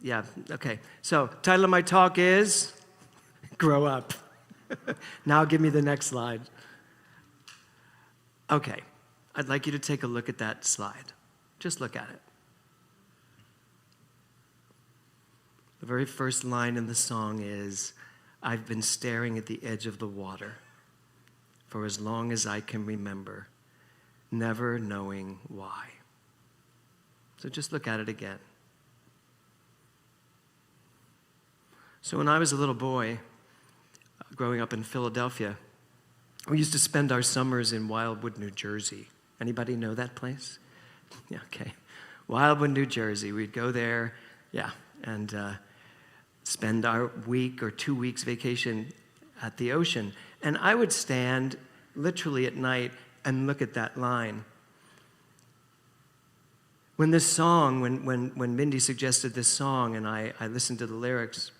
Yeah, okay. So, title of my talk is Grow Up. Now give me the next slide. Okay, I'd like you to take a look at that slide. Just look at it. The very first line in the song is, I've been staring at the edge of the water for as long as I can remember, never knowing why. So just look at it again. So when I was a little boy, growing up in Philadelphia, we used to spend our summers in Wildwood, New Jersey. Anybody know that place? Yeah, okay. Wildwood, New Jersey. We'd go there, and spend our week or 2 weeks vacation at the ocean. And I would stand literally at night and look at that line. When this song, when Mindy suggested this song and I listened to the lyrics,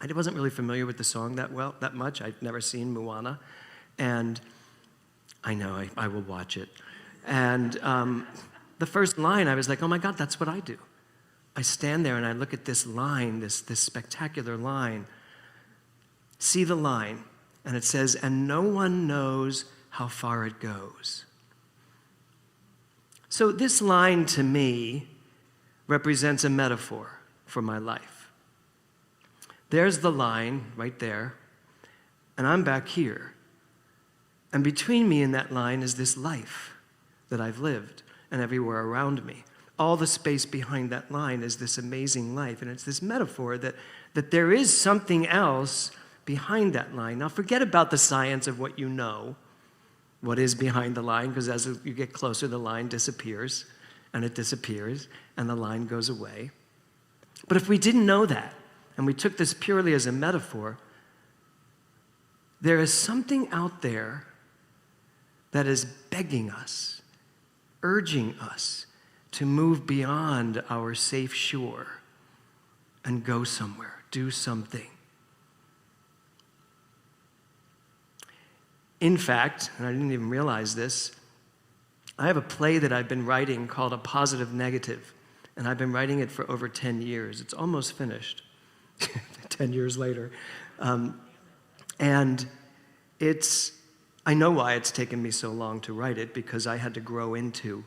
I wasn't really familiar with the song that much. I'd never seen Moana. And I know, I will watch it. And the first line, I was like, oh my God, that's what I do. I stand there and I look at this line, this spectacular line, see the line, and it says, and no one knows how far it goes. So this line to me represents a metaphor for my life. There's the line right there, and I'm back here. And between me and that line is this life that I've lived and everywhere around me. All the space behind that line is this amazing life. And it's this metaphor that there is something else behind that line. Now, forget about the science of what you know, what is behind the line, because as you get closer, the line disappears, and it disappears, and the line goes away. But if we didn't know that, and we took this purely as a metaphor, there is something out there that is begging us, urging us to move beyond our safe shore and go somewhere, do something. In fact, and I didn't even realize this, I have a play that I've been writing called A Positive Negative, and I've been writing it for over 10 years. It's almost finished, 10 years later. And I know why it's taken me so long to write it, because I had to grow into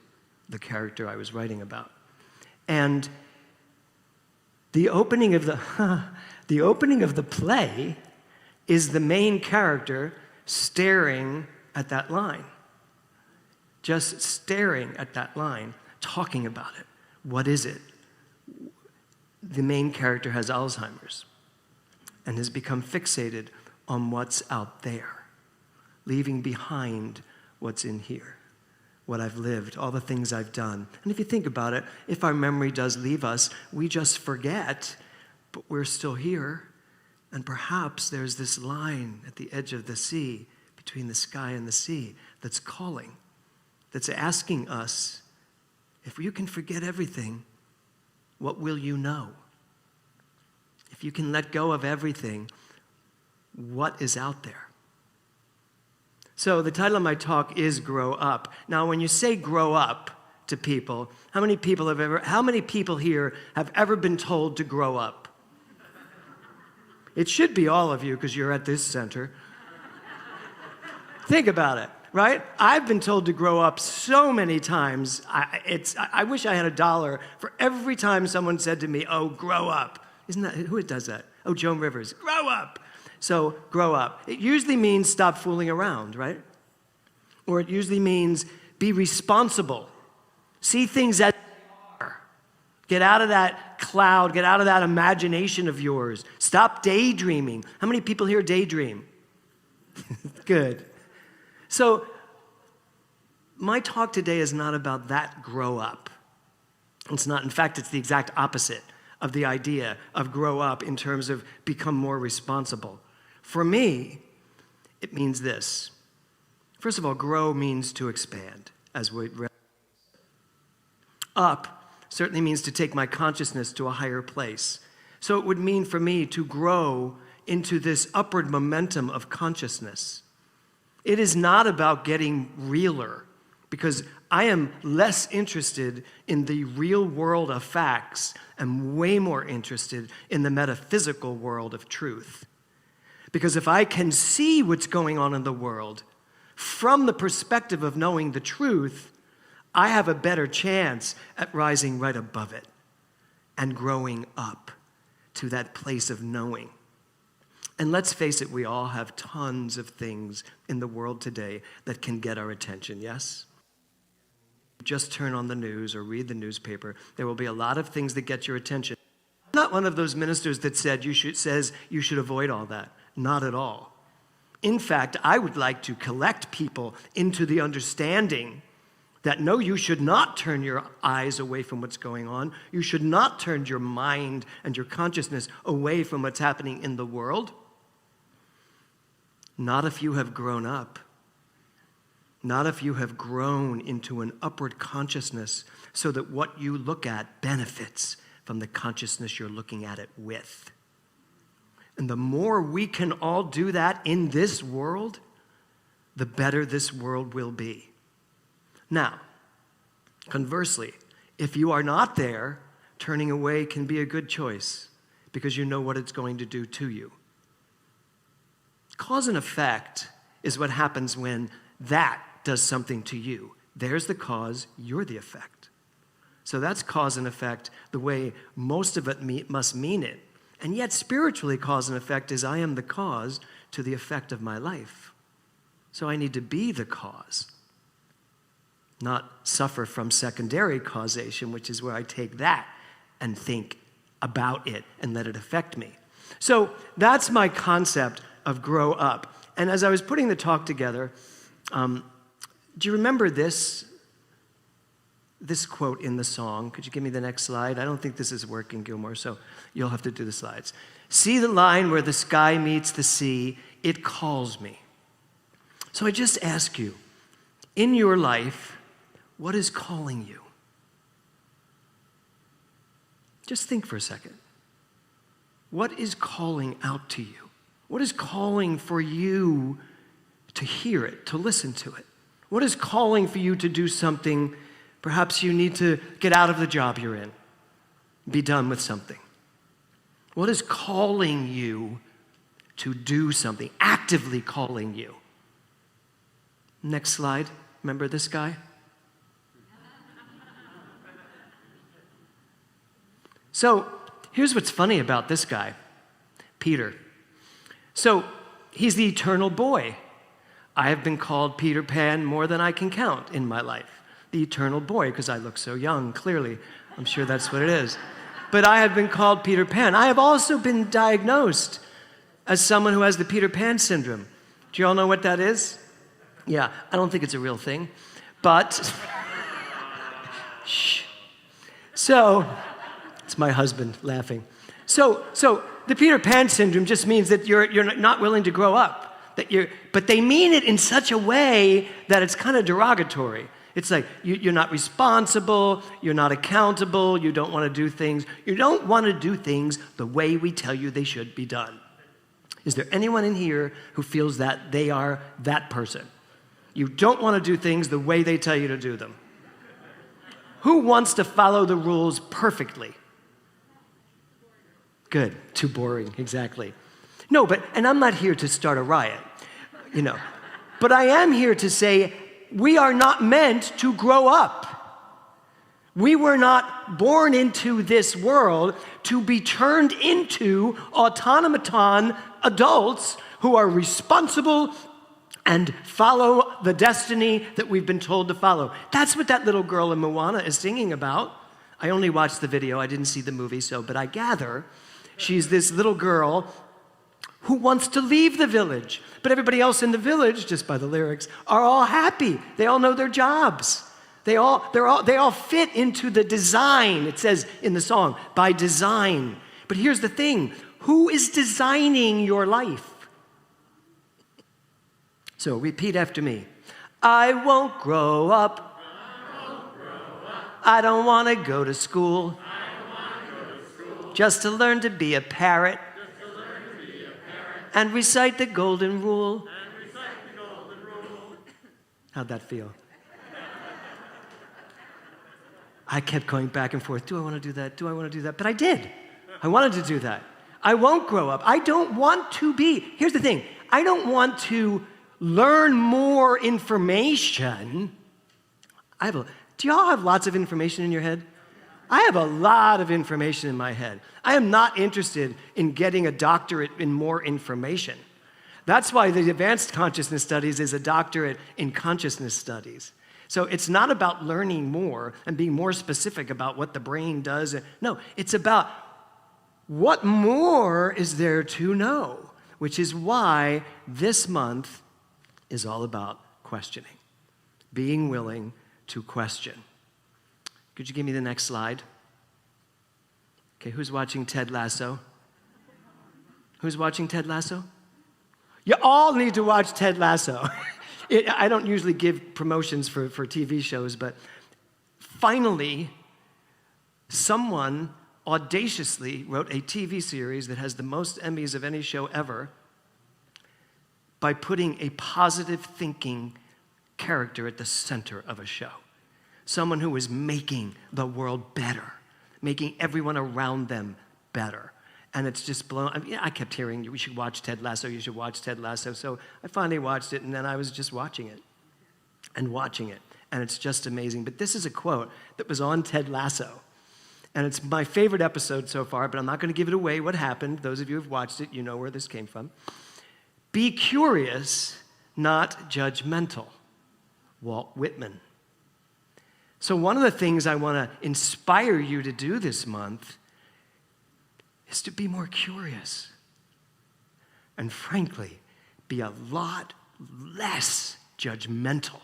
the character I was writing about. And the opening of the play is the main character staring at that line. Just staring at that line, talking about it. What is it? The main character has Alzheimer's and has become fixated on what's out there, leaving behind what's in here. What I've lived, all the things I've done. And if you think about it, if our memory does leave us, we just forget, but we're still here. And perhaps there's this line at the edge of the sea, between the sky and the sea, that's calling, that's asking us, if you can forget everything, what will you know? If you can let go of everything, what is out there? So the title of my talk is Grow Up. Now, when you say grow up to people, how many people here have ever been told to grow up? It should be all of you, because you're at this center. Think about it, right? I've been told to grow up so many times. I wish I had $1 for every time someone said to me, oh, grow up. Isn't that, who does that? Oh, Joan Rivers, grow up. So, grow up. It usually means stop fooling around, right? Or it usually means be responsible. See things as they are. Get out of that cloud. Get out of that imagination of yours. Stop daydreaming. How many people here daydream? Good. So, my talk today is not about that grow up. It's not. In fact, it's the exact opposite of the idea of grow up in terms of become more responsible. For me, it means this. First of all, grow means to expand, as we read. Up certainly means to take my consciousness to a higher place. So it would mean for me to grow into this upward momentum of consciousness. It is not about getting realer, because I am less interested in the real world of facts and way more interested in the metaphysical world of truth. Because if I can see what's going on in the world from the perspective of knowing the truth, I have a better chance at rising right above it and growing up to that place of knowing. And let's face it, we all have tons of things in the world today that can get our attention, yes? Just turn on the news or read the newspaper. There will be a lot of things that get your attention. I'm not one of those ministers that says you should avoid all that. Not at all. In fact, I would like to collect people into the understanding that no, you should not turn your eyes away from what's going on. You should not turn your mind and your consciousness away from what's happening in the world. Not if you have grown up. Not if you have grown into an upward consciousness so that what you look at benefits from the consciousness you're looking at it with. And the more we can all do that in this world, the better this world will be. Now, conversely, if you are not there, turning away can be a good choice because you know what it's going to do to you. Cause and effect is what happens when that does something to you. There's the cause, you're the effect. So that's cause and effect the way most of it must mean it. And yet spiritually, cause and effect is I am the cause to the effect of my life. So I need to be the cause, not suffer from secondary causation, which is where I take that and think about it and let it affect me. So that's my concept of grow up. And as I was putting the talk together, do you remember this quote in the song? Could you give me the next slide? I don't think this is working, Gilmore, so you'll have to do the slides. See the line where the sky meets the sea, it calls me. So I just ask you, in your life, what is calling you? Just think for a second. What is calling out to you? What is calling for you to hear it, to listen to it? What is calling for you to do something? Perhaps you need to get out of the job you're in, be done with something. What is calling you to do something, actively calling you? Next slide. Remember this guy? So here's what's funny about this guy, Peter. So he's the eternal boy. I have been called Peter Pan more than I can count in my life. The eternal boy, because I look so young, clearly. I'm sure that's what it is. But I have been called Peter Pan. I have also been diagnosed as someone who has the Peter Pan syndrome. Do you all know what that is? Yeah, I don't think it's a real thing. But, shh. So, it's my husband laughing. So the Peter Pan syndrome just means that you're not willing to grow up. But they mean it in such a way that it's kind of derogatory. It's like you're not responsible, you're not accountable, you don't want to do things. You don't want to do things the way we tell you they should be done. Is there anyone in here who feels that they are that person? You don't want to do things the way they tell you to do them. Who wants to follow the rules perfectly? Good. Too boring, exactly. No, and I'm not here to start a riot, But I am here to say we are not meant to grow up. We were not born into this world to be turned into automaton adults who are responsible and follow the destiny that we've been told to follow. That's what that little girl in Moana is singing about. I only watched the video, I didn't see the movie, but I gather she's this little girl who wants to leave the village. But everybody else in the village, just by the lyrics, are all happy. They all know their jobs. They all fit into the design, it says in the song, by design. But here's the thing, who is designing your life? So repeat after me. I won't grow up. I don't want to go to school. Just to learn to be a parrot. And recite the golden rule. How'd that feel? I kept going back and forth. Do I want to do that? Do I want to do that? But I did. I wanted to do that. I won't grow up. I don't want to be. Here's the thing. I don't want to learn more information. Do y'all have lots of information in your head? I have a lot of information in my head. I am not interested in getting a doctorate in more information. That's why the Advanced Consciousness Studies is a doctorate in consciousness studies. So it's not about learning more and being more specific about what the brain does. No, it's about what more is there to know, which is why this month is all about questioning, being willing to question. Could you give me the next slide? Okay, who's watching Ted Lasso? Who's watching Ted Lasso? You all need to watch Ted Lasso. I don't usually give promotions for TV shows, but finally, someone audaciously wrote a TV series that has the most Emmys of any show ever by putting a positive thinking character at the center of a show. Someone who is making the world better, making everyone around them better. And it's just blown. I kept hearing, we should watch Ted Lasso, you should watch Ted Lasso. So I finally watched it, and then I was just watching it. And it's just amazing. But this is a quote that was on Ted Lasso. And it's my favorite episode so far, but I'm not going to give it away what happened. Those of you who have watched it, you know where this came from. Be curious, not judgmental. Walt Whitman. So one of the things I want to inspire you to do this month is to be more curious. And frankly, be a lot less judgmental.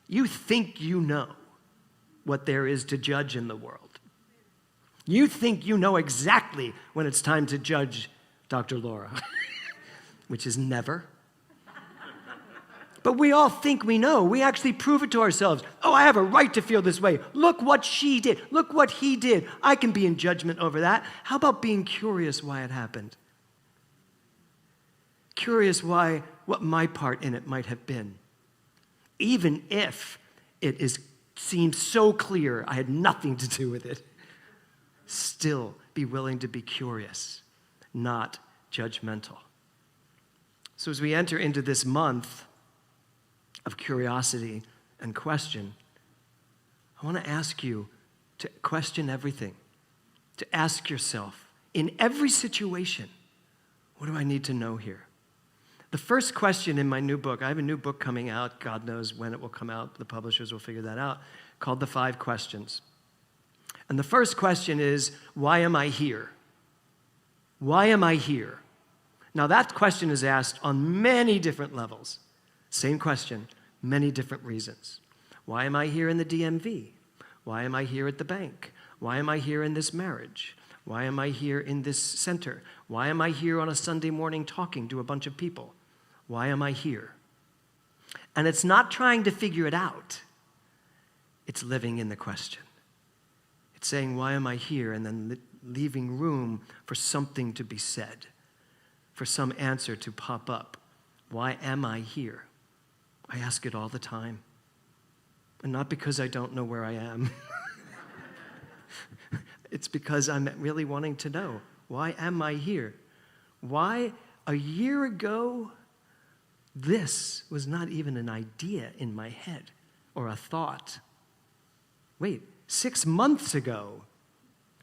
You think you know what there is to judge in the world. You think you know exactly when it's time to judge Dr. Laura, which is never. But we all think we know. We actually prove it to ourselves. Oh, I have a right to feel this way. Look what she did. Look what he did. I can be in judgment over that. How about being curious why it happened? Curious what my part in it might have been. Even if it seems so clear I had nothing to do with it. Still be willing to be curious, not judgmental. So as we enter into this month of curiosity and question, I want to ask you to question everything, to ask yourself, in every situation, what do I need to know here? The first question in my new book, I have a new book coming out, God knows when it will come out, the publishers will figure that out, called The 5 Questions. And the first question is, why am I here? Why am I here? Now that question is asked on many different levels. Same question, many different reasons. Why am I here in the DMV? Why am I here at the bank? Why am I here in this marriage? Why am I here in this center? Why am I here on a Sunday morning talking to a bunch of people? Why am I here? And it's not trying to figure it out. It's living in the question. It's saying, why am I here? And then leaving room for something to be said, for some answer to pop up. Why am I here? I ask it all the time. And not because I don't know where I am. It's because I'm really wanting to know. Why am I here? Why a year ago, this was not even an idea in my head or a thought. Wait, 6 months ago,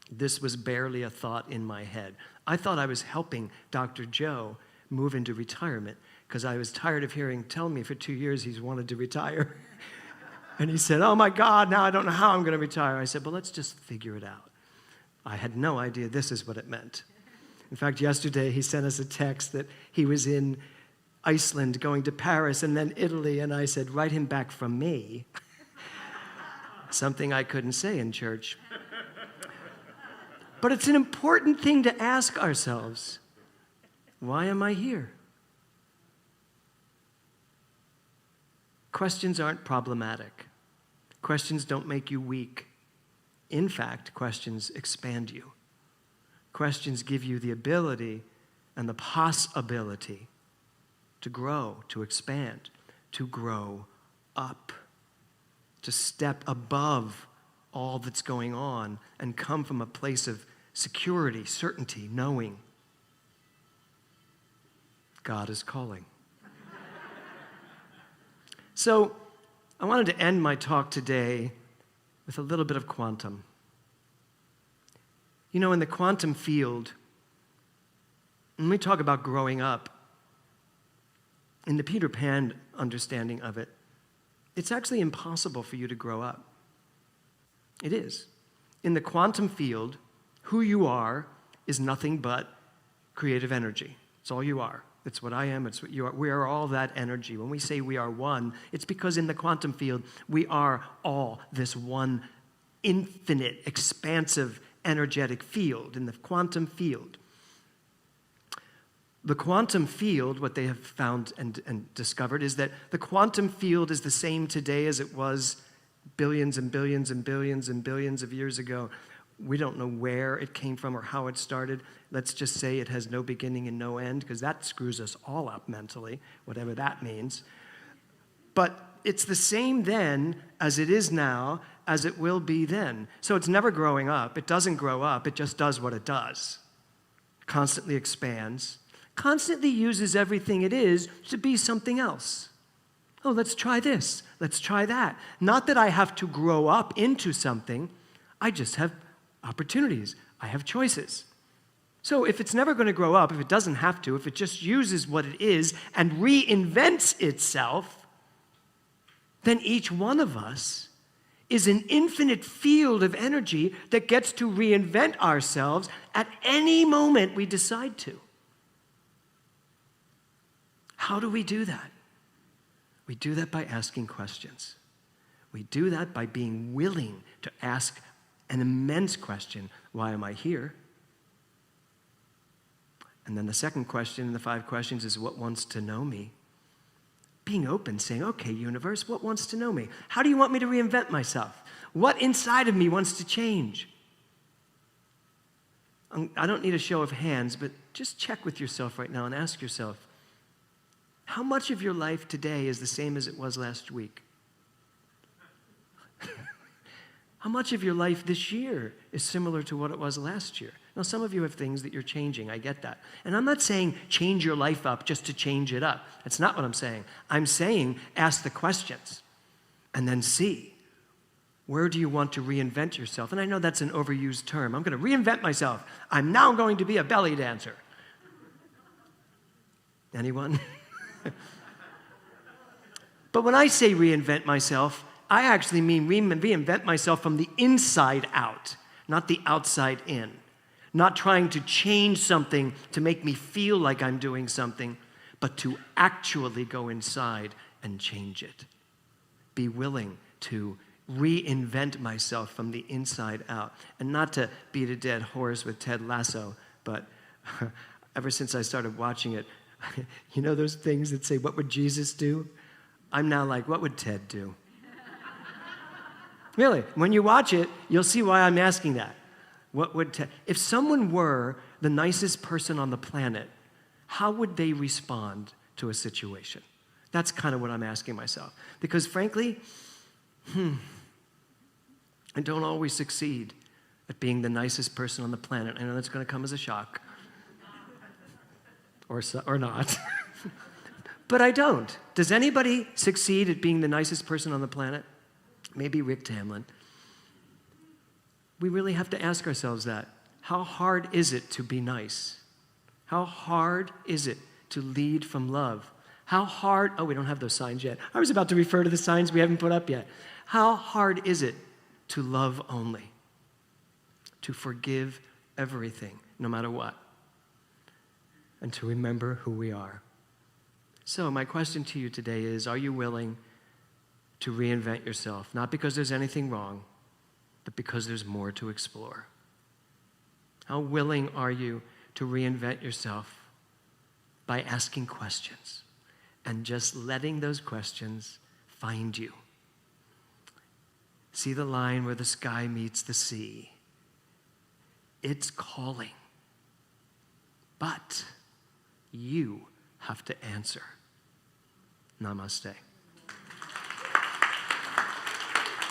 this was barely a thought in my head. I thought I was helping Dr. Joe move into retirement because I was tired of tell me for 2 years he's wanted to retire. And he said, oh my God, now I don't know how I'm going to retire. I said, well, let's just figure it out. I had no idea this is what it meant. In fact, yesterday he sent us a text that he was in Iceland going to Paris and then Italy, and I said, write him back from me. Something I couldn't say in church. But it's an important thing to ask ourselves. Why am I here? Questions aren't problematic. Questions don't make you weak. In fact, questions expand you. Questions give you the ability and the possibility to grow, to expand, to grow up, to step above all that's going on and come from a place of security, certainty, knowing God is calling. So I wanted to end my talk today with a little bit of quantum. You know, in the quantum field, when we talk about growing up, in the Peter Pan understanding of it, it's actually impossible for you to grow up. It is. In the quantum field, who you are is nothing but creative energy. It's all you are. It's what I am. It's what you are. We are all that energy. When we say we are one, it's because in the quantum field, we are all this one infinite, expansive, energetic field, in the quantum field. The quantum field, what they have found and discovered, is that the quantum field is the same today as it was billions and billions and billions and billions of years ago. We don't know where it came from or how it started. Let's just say it has no beginning and no end, because that screws us all up mentally, whatever that means. But it's the same then as it is now, as it will be then. So it's never growing up. It doesn't grow up. It just does what it does. Constantly expands. Constantly uses everything it is to be something else. Oh, let's try this. Let's try that. Not that I have to grow up into something. I just have opportunities. I have choices. So if it's never going to grow up, if it doesn't have to, if it just uses what it is and reinvents itself, then each one of us is an infinite field of energy that gets to reinvent ourselves at any moment we decide to. How do we do that? We do that by asking questions. We do that by being willing to ask an immense question: why am I here? And then the second question in the 5 questions is, what wants to know me? Being open, saying, okay, universe, what wants to know me? How do you want me to reinvent myself? What inside of me wants to change? I don't need a show of hands, but just check with yourself right now and ask yourself, how much of your life today is the same as it was last week? How much of your life this year is similar to what it was last year? Now, some of you have things that you're changing. I get that. And I'm not saying change your life up just to change it up. That's not what I'm saying. I'm saying ask the questions and then see, where do you want to reinvent yourself? And I know that's an overused term. I'm going to reinvent myself. I'm now going to be a belly dancer. Anyone? But when I say reinvent myself, I actually mean reinvent myself from the inside out, not the outside in. Not trying to change something to make me feel like I'm doing something, but to actually go inside and change it. Be willing to reinvent myself from the inside out. And not to beat a dead horse with Ted Lasso, but ever since I started watching it, you know those things that say, what would Jesus do? I'm now like, what would Ted do? Really, when you watch it, you'll see why I'm asking that. What would if someone were the nicest person on the planet, how would they respond to a situation? That's kind of what I'm asking myself. Because frankly, I don't always succeed at being the nicest person on the planet. I know that's going to come as a shock. Or not. But I don't. Does anybody succeed at being the nicest person on the planet? Maybe Rick Tamlin. We really have to ask ourselves that. How hard is it to be nice? How hard is it to lead from love? How hard, oh, we don't have those signs yet. I was about to refer to the signs we haven't put up yet. How hard is it to love only? To forgive everything, no matter what? And to remember who we are. So my question to you today is, are you willing to reinvent yourself? Not because there's anything wrong, but because there's more to explore. How willing are you to reinvent yourself by asking questions and just letting those questions find you? See the line where the sky meets the sea. It's calling. But you have to answer. Namaste.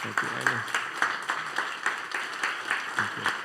Thank you, Amy. Thank you.